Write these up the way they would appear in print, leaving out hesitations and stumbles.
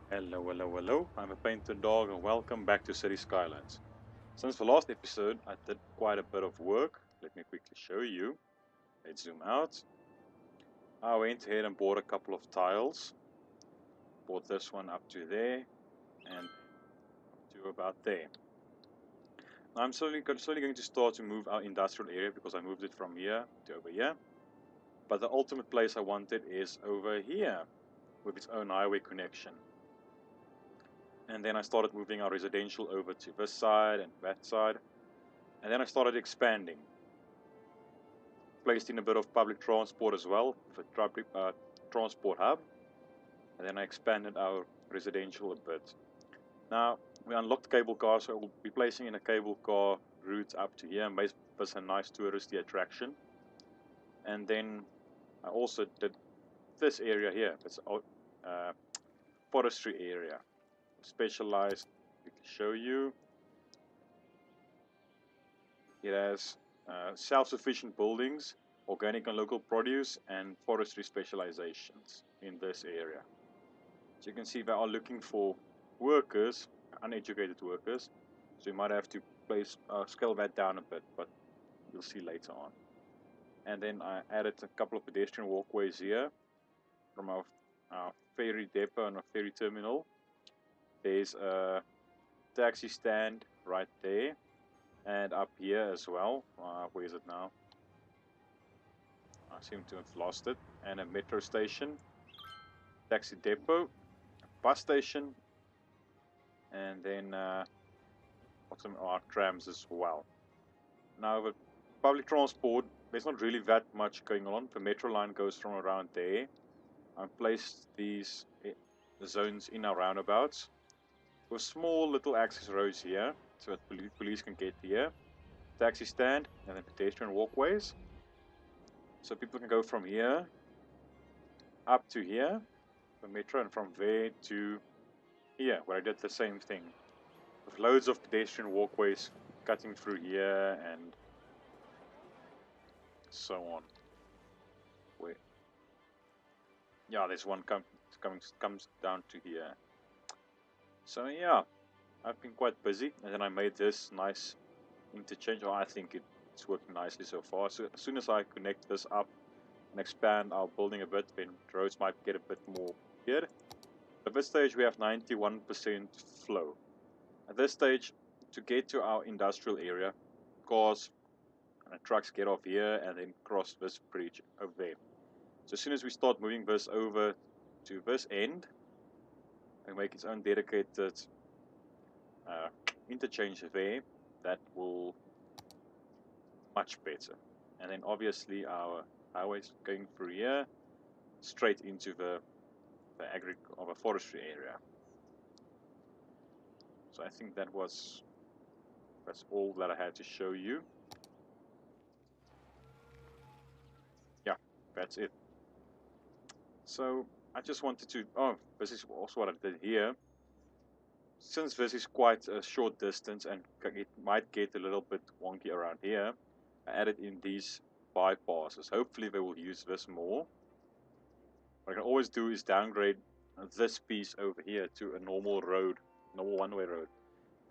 Hello, hello, hello. I'm a painted dog and welcome back to City Skylines. Since the last episode, I did quite a bit of work. Let me quickly show you. Let's zoom out. I went ahead and bought a couple of tiles. Bought this one up to there and up to about there. Now I'm slowly going to start to move our industrial area because I moved it from here to over here. But the ultimate place I wanted is over here with its own highway connection. And then I started moving our residential over to this side and that side. And then I started expanding. Placed in a bit of public transport as well, with a transport hub. And then I expanded our residential a bit. Now, we unlocked cable cars, so we'll be placing in a cable car route up to here, and make this a nice touristy attraction. And then I also did this area here. It's a forestry area. Specialized, we can show you. It has self-sufficient buildings, organic and local produce, and forestry specializations in this area. So you can see they are looking for workers, uneducated workers. So you might have to scale that down a bit, but you'll see later on. And then I added a couple of pedestrian walkways here from our ferry depot and our ferry terminal. There's a taxi stand right there, and up here as well. Where is it now? I seem to have lost it. And a metro station, taxi depot, bus station, and then some trams as well. Now with public transport, there's not really that much going on. The metro line goes from around there. I've placed these zones in our roundabouts with small little access roads here, so that police can get here. Taxi stand and then pedestrian walkways. So people can go from here up to here, the metro, and from there to here, where I did the same thing. With loads of pedestrian walkways cutting through here and so on. Wait. Yeah, there's one comes down to here. So yeah, I've been quite busy, and then I made this nice interchange. I think it's working nicely so far. So as soon as I connect this up and expand our building a bit, then roads might get a bit more weird. At this stage we have 91% flow. At this stage, to get to our industrial area, cars and trucks get off here and then cross this bridge over there. So as soon as we start moving this over to this end and make its own dedicated interchange there, that will much better. And then obviously our highways going through here straight into the forestry area. So I think that's all that I had to show you. Yeah, that's it. So I just wanted to, this is also what I did here. Since this is quite a short distance and it might get a little bit wonky around here, I added in these bypasses. Hopefully they will use this more. What I can always do is downgrade this piece over here to a normal road, normal one-way road.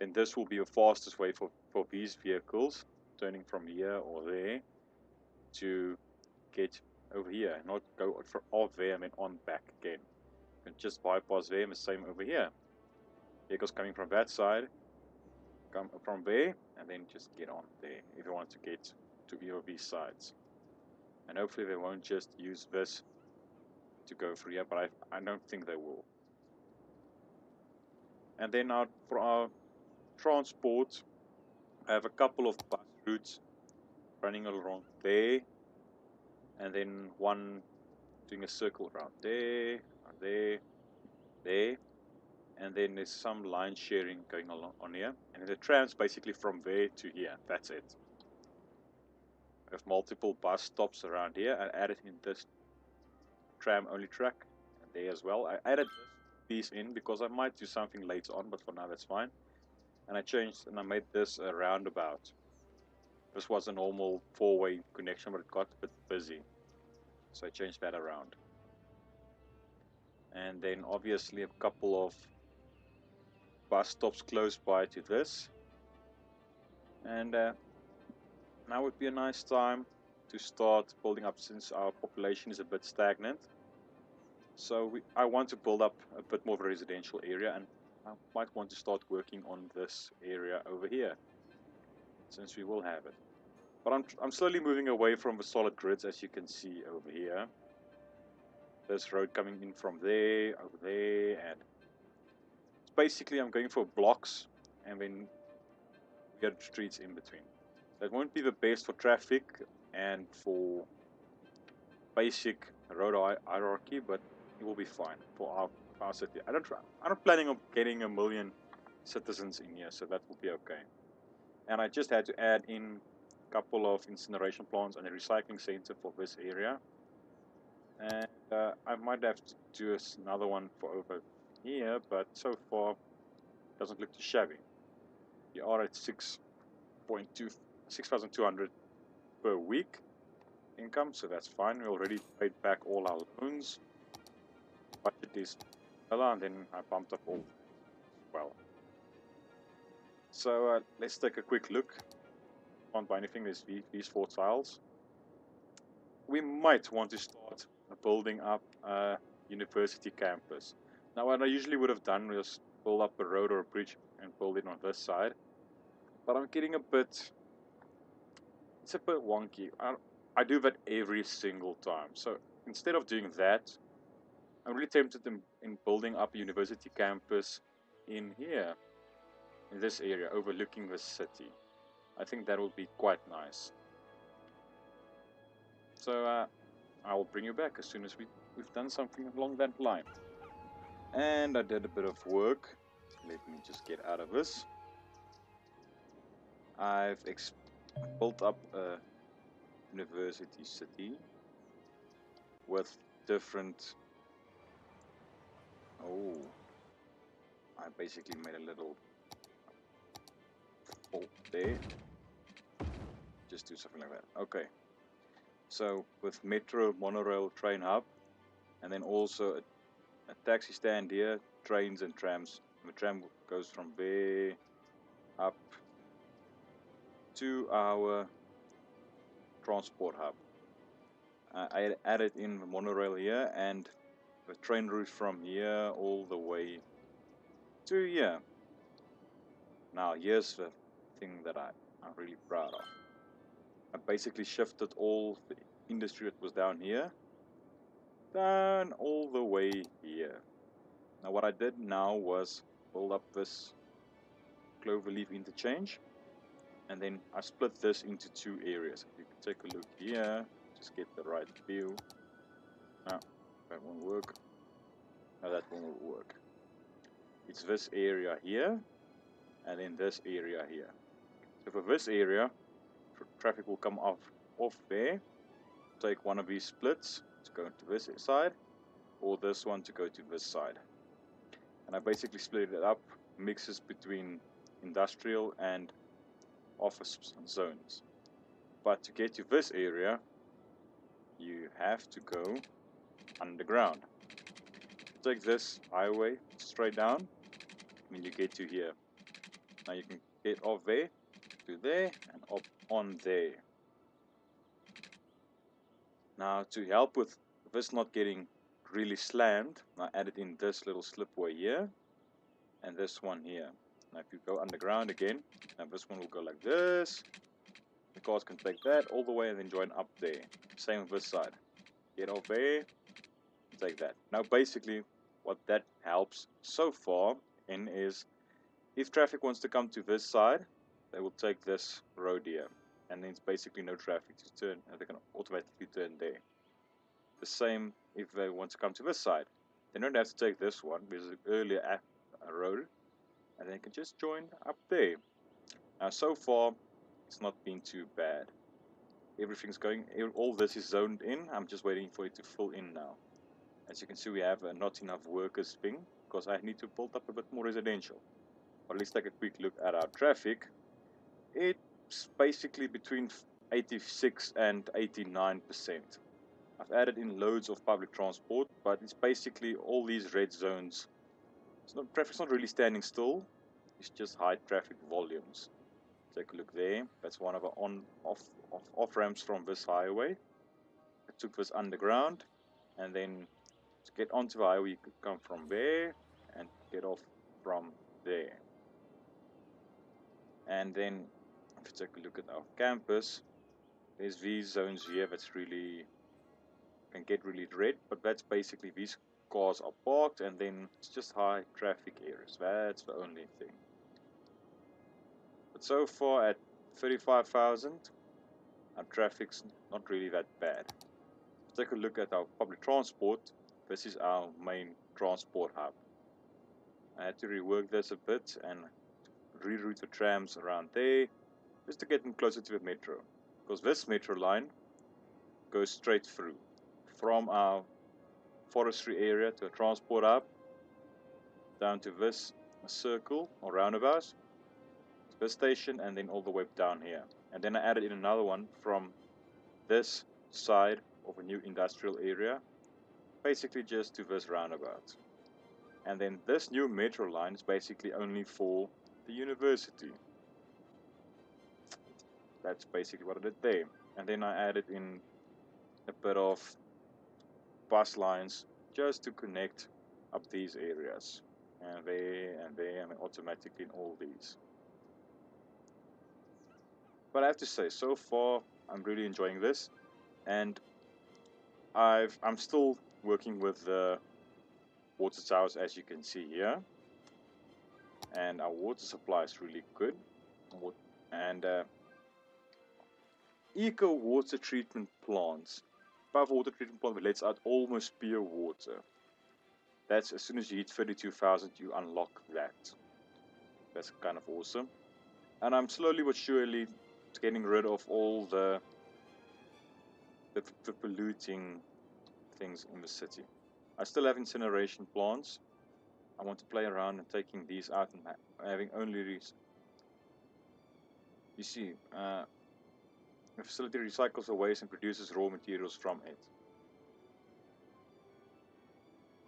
Then this will be the fastest way for these vehicles, turning from here or there, to get over here, not go off there and then on back again. You can just bypass there and the same over here. Vehicles coming from that side, come from there, and then just get on there if you want to get to either of these sides. And hopefully they won't just use this to go through here, but I don't think they will. And then for our transport, I have a couple of bus routes running along there, and then one doing a circle around there, there, and then there's some line sharing going along on here, and the trams basically from there to here. That's it. I have multiple bus stops around here. I added in this tram only track and there as well. I added this piece in because I might do something later on, but for now that's fine. And I changed and I made this a roundabout. This was a normal four-way connection, but it got a bit busy, so I changed that around. and then obviously a couple of bus stops close by to this, and now would be a nice time to start building up, since our population is a bit stagnant. So I want to build up a bit more of a residential area, and I might want to start working on this area over here, since we will have it. But I'm slowly moving away from the solid grids, as you can see over here. This road coming in from there, over there, and basically I'm going for blocks and then we get streets in between. That won't be the best for traffic and for basic road hierarchy, but it will be fine for our city. I'm not planning on getting 1 million citizens in here, so that will be okay. And I just had to add in a couple of incineration plants and a recycling center for this area. And I might have to do another one for over here, but so far it doesn't look too shabby. We are at 6,200 per week income, so that's fine. We already paid back all our loans. Budget is and then I bumped up all as well. So let's take a quick look. Can't buy anything. There's these 4 tiles. We might want to start building up a university campus. Now, what I usually would have done was build up a road or a bridge and build it on this side. But I'm getting it's a bit wonky. I do that every single time. So instead of doing that, I'm really tempted in building up a university campus in here, in this area, overlooking the city. I think that will be quite nice. So I will bring you back as soon as we've done something along that line. And I did a bit of work. Let me just get out of this. I've built up a university city with different... Oh, I basically made a little fault there. Just do something like that. Okay. So with metro, monorail, train hub, and then also a taxi stand here, trains and trams. The tram goes from there up to our transport hub. I added in the monorail here and the train route from here all the way to here. Now here's the thing that I'm really proud of. I basically shifted all the industry that was down here down all the way here. Now what I did now was build up this cloverleaf interchange, and then I split this into 2 areas. You can take a look here, just get the right view. No, that won't work. No, that won't work. It's this area here, and then this area here. So for this area, traffic will come off there, take one of these splits to go to this side, or this one to go to this side. And I basically split it up, mixes between industrial and office zones. But to get to this area, you have to go underground. Take this highway straight down, and you get to here. Now you can get off there to there and up on there. Now to help with this not getting really slammed, I added in this little slipway here and this one here. Now if you go underground again, now this one will go like this. The cars can take that all the way and then join up there. Same with this side. Get off there, take that. Now basically what that helps so far in is if traffic wants to come to this side, they will take this road here. And then it's basically no traffic to turn, and they can automatically turn there. The same if they want to come to this side. They don't have to take this one because it's earlier a road, and they can just join up there. Now so far, it's not been too bad. Everything's going, all this is zoned in. I'm just waiting for it to fill in now. As you can see, we have a not enough workers thing because I need to build up a bit more residential. But let's take a quick look at our traffic. It's basically between 86 and 89%. I've added in loads of public transport, but it's basically all these red zones. Traffic's not really standing still, it's just high traffic volumes. Take a look there. That's one of our off ramps from this highway. I took this underground, and then to get onto the highway you could come from there and get off from there. And then if you take a look at our campus, there's these zones here that's really can get really red, but that's basically these cars are parked and then it's just high traffic areas. That's the only thing. But so far at 35,000, our traffic's not really that bad. Take a look at our public transport. This is our main transport hub. I had to rework this a bit and reroute the trams around there just to get them closer to the metro, because this metro line goes straight through from our forestry area to a transport hub down to this circle or roundabout, to this station, and then all the way down here. And then I added in another one from this side of a new industrial area, basically just to this roundabout. And then this new metro line is basically only for the university. That's basically what I did there. And then I added in a bit of bus lines just to connect up these areas, and there, and automatically in all these. But I have to say, so far I'm really enjoying this, and I'm still working with the water towers, as you can see here, and our water supply is really good. And eco water treatment plants. Above water treatment plant lets out almost pure water. That's as soon as you hit 32,000, you unlock that. That's kind of awesome. And I'm slowly but surely getting rid of all the polluting things in the city. I still have incineration plants. I want to play around and taking these out and having only these. You see, the facility recycles the waste and produces raw materials from it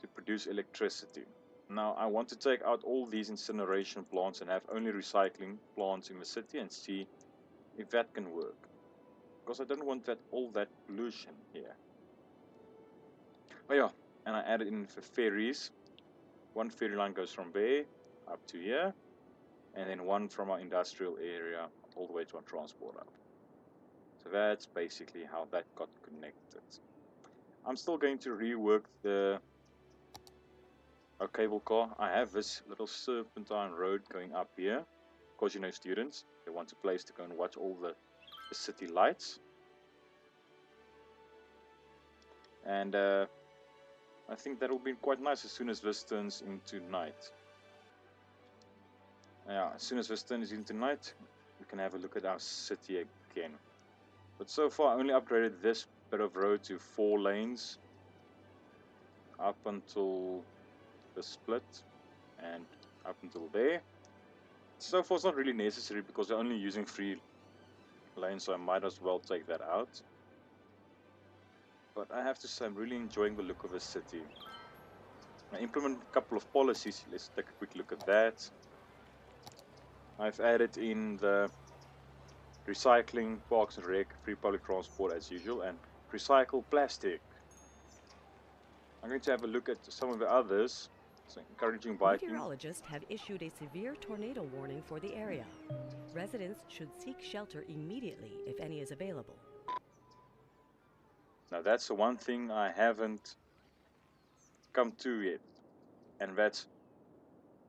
to produce electricity. Now I want to take out all these incineration plants and have only recycling plants in the city and see if that can work, because I don't want all that pollution here. Oh yeah, and I added in the ferries. One ferry line goes from there up to here, and then one from our industrial area all the way to our transport hub. So that's basically how that got connected. I'm still going to rework our cable car. I have this little serpentine road going up here, because you know, students, they want a place to go and watch all the city lights. And I think that will be quite nice as soon as this turns into night. Yeah, as soon as this turns into night, we can have a look at our city again. But so far I only upgraded this bit of road to 4 lanes up until the split and up until there. So far it's not really necessary because they're only using 3 lanes, so I might as well take that out. But I have to say I'm really enjoying the look of the city. I implemented a couple of policies. Let's take a quick look at that. I've added in the recycling, parks and rec, free public transport as usual, and recycle plastic. I'm going to have a look at some of the others. So encouraging biking. Meteorologists have issued a severe tornado warning for the area. Residents should seek shelter immediately if any is available. Now that's the one thing I haven't come to yet, and that's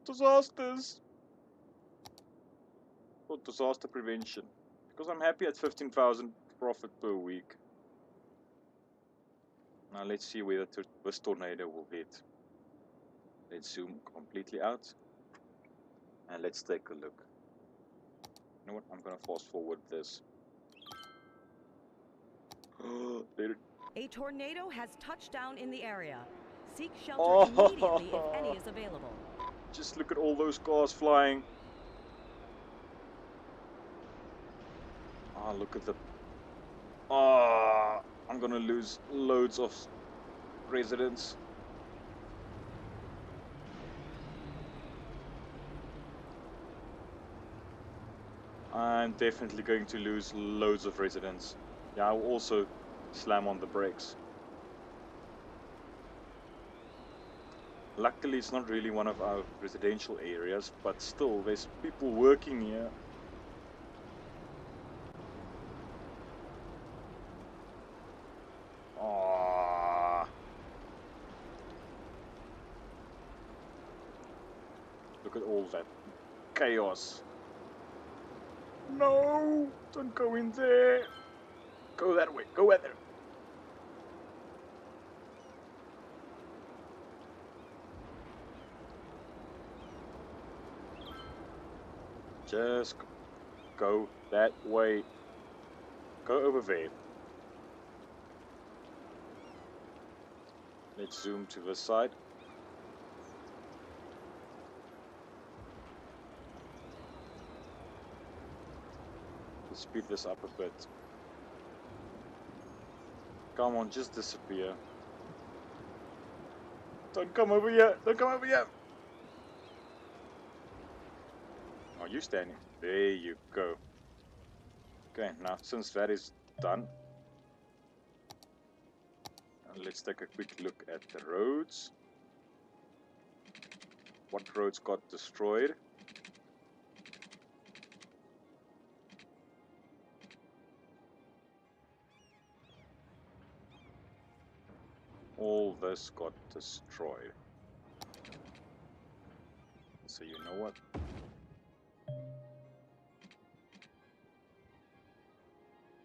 disasters or disaster prevention, because I'm happy at 15,000 profit per week. Now let's see whether this tornado will hit. Let's zoom completely out and let's take a look. You know what, I'm gonna fast forward this. A tornado has touched down in the area. Seek shelter immediately if any is available. Just look at all those cars flying. Ah, look at the... Ah, I'm gonna lose loads of residents. I'm definitely going to lose loads of residents. Yeah, I'll also slam on the brakes. Luckily, it's not really one of our residential areas, but still, there's people working here. Ah, look at all that chaos. No, don't go in there. Go that way, go that way. Just go that way. Go over there. Let's zoom to this side. Let's speed this up a bit. Come on, just disappear. Don't come over here. Don't come over here. Oh, you standing. There you go. Okay, now since that is done, let's take a quick look at the roads. What roads got destroyed? All this got destroyed. So you know what?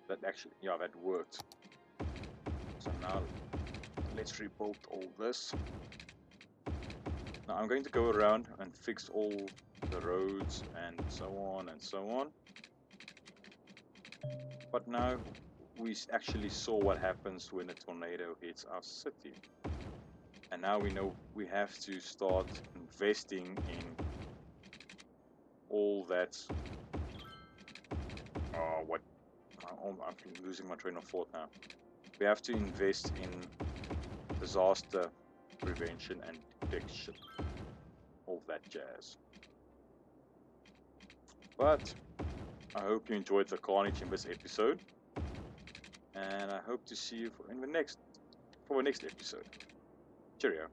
That actually, yeah, that worked. So now let's rebuild all this. Now I'm going to go around and fix all the roads and so on and so on. But now we actually saw what happens when a tornado hits our city. And now we know we have to start investing in all that. Oh, what? I'm losing my train of thought now. We have to invest in disaster prevention and detection. All that jazz. But I hope you enjoyed the carnage in this episode. And I hope to see you for the next episode. Cheerio.